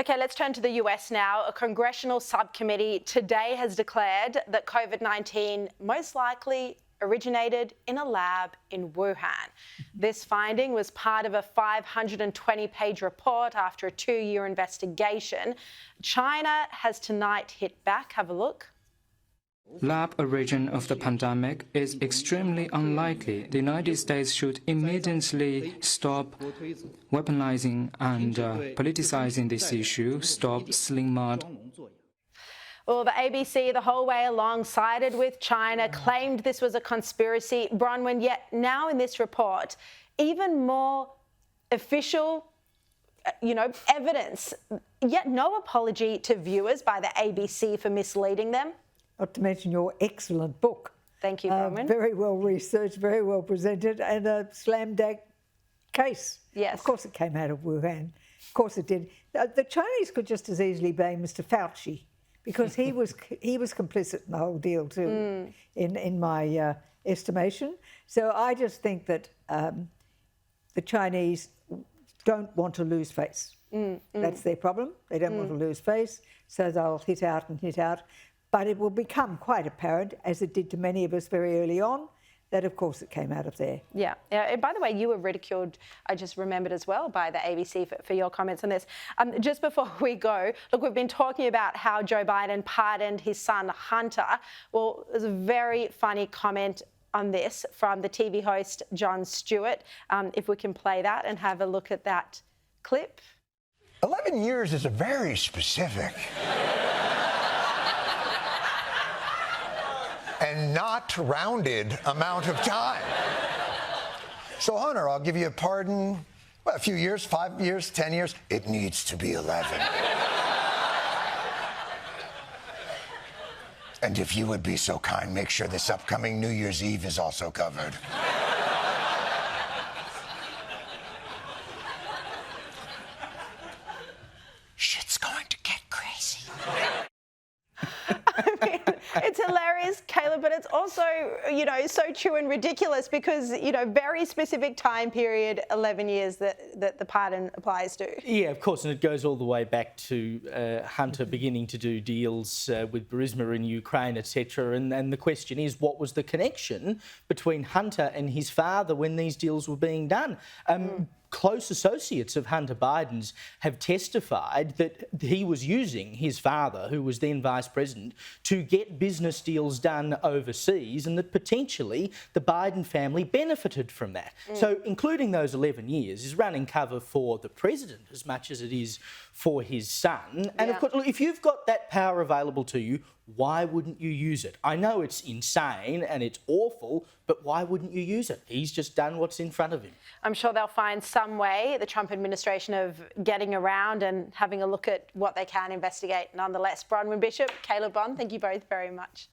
Okay, let's turn to the US now. A congressional subcommittee today has declared that COVID-19 most likely originated in a lab in Wuhan. This finding was part of a 520-page report after a 2-year investigation. China has tonight hit back. Have a look. Lab origin of the pandemic is extremely unlikely. The United States should immediately stop weaponizing and politicizing this issue, stop sling mud. Well, the ABC the whole way along sided with China, claimed this was a conspiracy. Bronwyn, yet now in this report, even more official, evidence, yet no apology to viewers by the ABC for misleading them. Not to mention your excellent book. Thank you, Bronwyn. Very well researched, very well presented, and a slam dunk case. Yes. Of course it came out of Wuhan. Of course it did. The Chinese could just as easily blame Mr. Fauci, because he was complicit in the whole deal too, in my estimation. So I just think that the Chinese don't want to lose face. That's their problem. They don't want to lose face, so they'll hit out and hit out. But it will become quite apparent, as it did to many of us very early on, that of course it came out of there. Yeah. And by the way, you were ridiculed, I just remembered as well, by the ABC for your comments on this. Just before we go, look, we've been talking about how Joe Biden pardoned his son Hunter. Well, there's a very funny comment on this from the TV host Jon Stewart. If we can play that and have a look at that clip. 11 years is a very specific and not rounded amount of time. So, Hunter, I'll give you a pardon. Well, a few years, 5 years, 10 years. It needs to be 11. And if you would be so kind, make sure this upcoming New Year's Eve is also covered. Shit's going to get crazy. I mean, it's hilarious, Caleb, but it's also, so true and ridiculous because, very specific time period, 11 years that the pardon applies to. Yeah, of course, and it goes all the way back to Hunter beginning to do deals with Burisma in Ukraine, etc. And the question is, what was the connection between Hunter and his father when these deals were being done? Close associates of Hunter Biden's have testified that he was using his father, who was then vice president, to get business deals done overseas, and that potentially the Biden family benefited from that. So including those 11 years is running cover for the president as much as it is for his son. And of course, look, if you've got that power available to you, why wouldn't you use it? I know it's insane and it's awful, but why wouldn't you use it? He's just done what's in front of him. I'm sure they'll find some way, the Trump administration, of getting around and having a look at what they can investigate nonetheless. Bronwyn Bishop, Caleb Bond, thank you both very much.